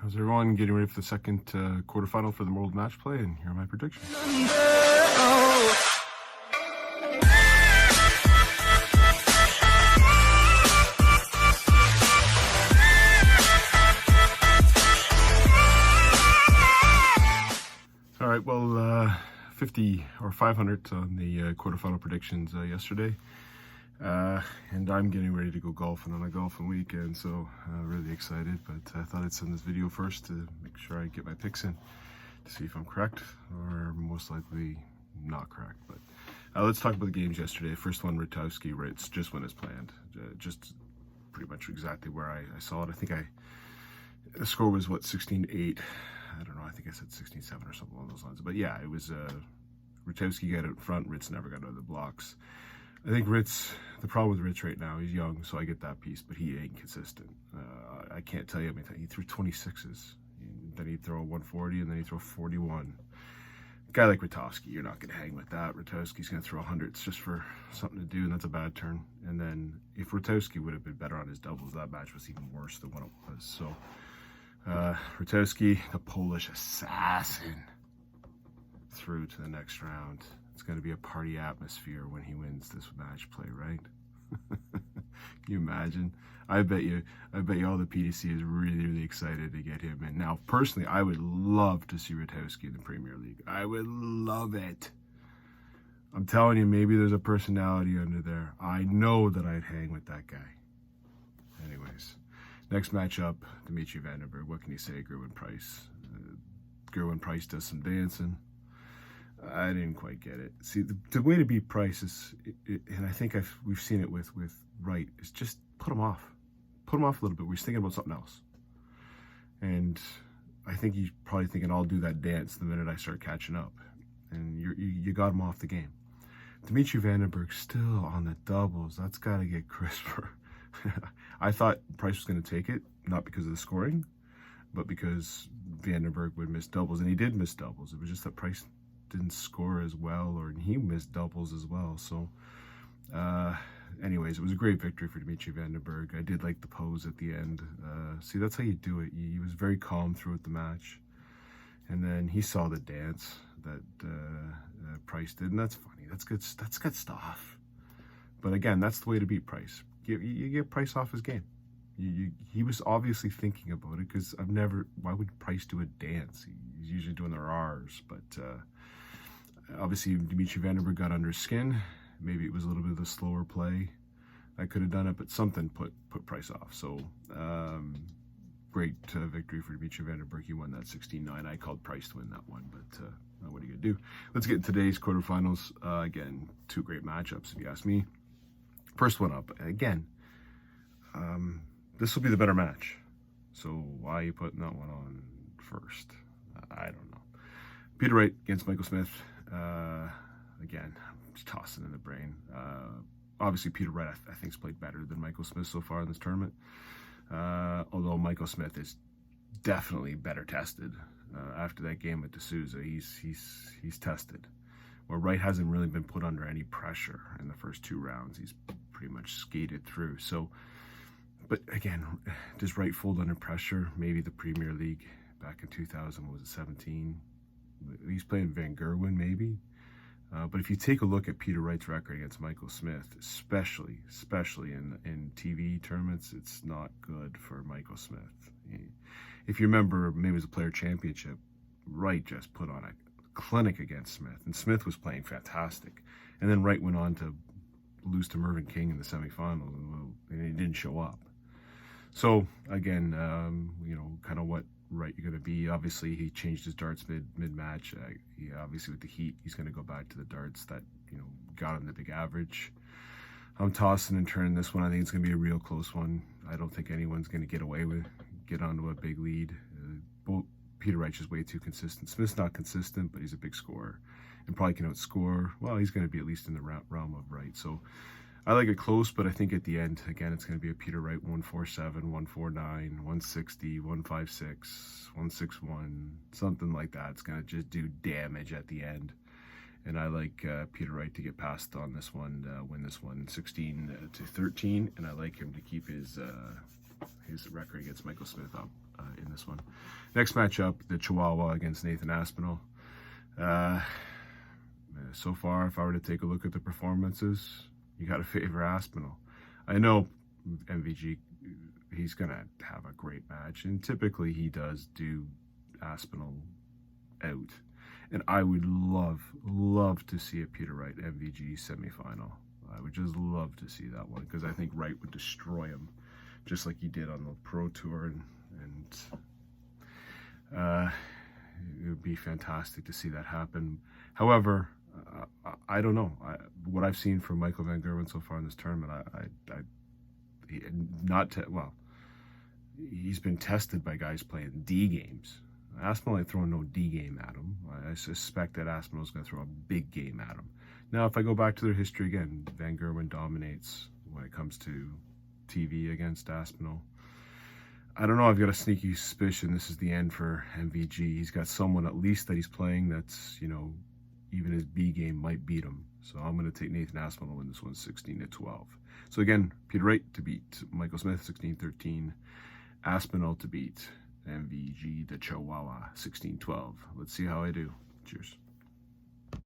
How's everyone getting ready for the second quarterfinal for the World Matchplay? And here are my predictions. All right, well, 50 or 500 on the quarterfinal predictions yesterday. And I'm getting ready to go golfing on a golfing weekend, so really excited. But I thought I'd send this video first to make sure I get my picks in to see if I'm correct or most likely not correct. But let's talk about the games yesterday. First one, Rutowski, Ritz, just went as planned. Just pretty much exactly where I saw it. I think the score was, what, 16-8? I don't know, I think I said 16-7 or something along those lines. But yeah, it was Rutowski got out in front, Ritz never got out of the blocks. I think Ritz, the problem with Ritz right now, he's young, so I get that piece, but he ain't consistent. I can't tell you how many times he threw 26s. Then he'd throw a 140, and then he'd throw 41. A guy like Rutowski, you're not going to hang with that. Rutowski's going to throw 100s just for something to do, and that's a bad turn. And then if Rutowski would have been better on his doubles, that match was even worse than what it was. So Rutowski, the Polish assassin, through to the next round. It's going to be a party atmosphere when he wins this match play, right? Can you imagine? I bet you all the PDC is really excited to get him in. Now, personally, I would love to see Rutowski in the Premier League. I would love it. I'm telling you, maybe there's a personality under there. I know that I'd hang with that guy. Anyways, next matchup, Dimitri Vandenberg. What can you say, Gerwin Price? Gerwin Price does some dancing. I didn't quite get it. See, the way to beat Price is, and I think we've seen it with Wright, is just put him off. Put him off a little bit. We're thinking about something else. And I think he's probably thinking, I'll do that dance the minute I start catching up. And you got him off the game. Dimitri Vandenberg still on the doubles. That's got to get crisper. I thought Price was going to take it, not because of the scoring, but because Vandenberg would miss doubles. And he did miss doubles. It was just that Price didn't score as well, or he missed doubles as well. So anyways, it was a great victory for Dimitri Vandenberg. I did like the pose at the end. See, that's how you do it. He was very calm throughout the match, and then he saw the dance that Price did, and that's funny. That's good stuff. But again, that's the way to beat Price. You get Price off his game. He was obviously thinking about it, because why would Price do a dance? He's usually doing the R's, but obviously Dimitri Vandenberg got under his skin. Maybe it was a little bit of the slower play that could have done it, but something put Price off. So great victory for Dimitri Vandenberg. He won that 16-9. I called Price to win that one, but what are you gonna do? Let's get into today's quarterfinals. Again, two great matchups, if you ask me. First one up, again, this will be the better match. So why are you putting that one on first? I don't know. Peter Wright against Michael Smith. Again, I'm just tossing in the brain. Obviously, Peter Wright, I think, has played better than Michael Smith so far in this tournament. Although Michael Smith is definitely better tested. After that game with D'Souza, he's tested. Where Wright hasn't really been put under any pressure in the first two rounds. He's pretty much skated through. So, but again, does Wright fold under pressure? Maybe the Premier League back in 2017. He's playing Van Gerwen, maybe. But if you take a look at Peter Wright's record against Michael Smith, especially in TV tournaments, it's not good for Michael Smith. If you remember, maybe it was a Player Championship, Wright just put on a clinic against Smith, and Smith was playing fantastic. And then Wright went on to lose to Mervyn King in the semifinals, and he didn't show up. So again, kind of what Wright you're going to be. Obviously, he changed his darts mid-match. Obviously, with the heat, he's going to go back to the darts that got him the big average. I'm tossing and turning this one. I think it's going to be a real close one. I don't think anyone's going to get onto a big lead. Peter Wright's is way too consistent. Smith's not consistent, but he's a big scorer and probably can outscore. Well, he's going to be at least in the realm of Wright. So I like it close, but I think at the end, again, it's going to be a Peter Wright 147, 149, 160, 156, 161, something like that. It's going to just do damage at the end. And I like Peter Wright to get past on this one, win this one 16-13, and I like him to keep his his record against Michael Smith up in this one. Next matchup, the Chihuahua against Nathan Aspinall. So far, if I were to take a look at the performances, you got to favor Aspinall. I know MVG, he's going to have a great match, and typically he does do Aspinall out. And I would love to see a Peter Wright MVG semifinal. I would just love to see that one, because I think Wright would destroy him, just like he did on the Pro Tour, and it would be fantastic to see that happen. However, I don't know. What I've seen from Michael Van Gerwen so far in this tournament, he's been tested by guys playing D games. Aspinall ain't throwing no D game at him. I suspect that Aspinall's going to throw a big game at him. Now, if I go back to their history again, Van Gerwen dominates when it comes to TV against Aspinall. I don't know. I've got a sneaky suspicion this is the end for MVG. He's got someone at least that he's playing that's, even his B game might beat him. So I'm going to take Nathan Aspinall to win this one 16-12. So again, Peter Wright to beat Michael Smith 16-13. Aspinall to beat MVG the Chihuahua 16-12. Let's see how I do. Cheers.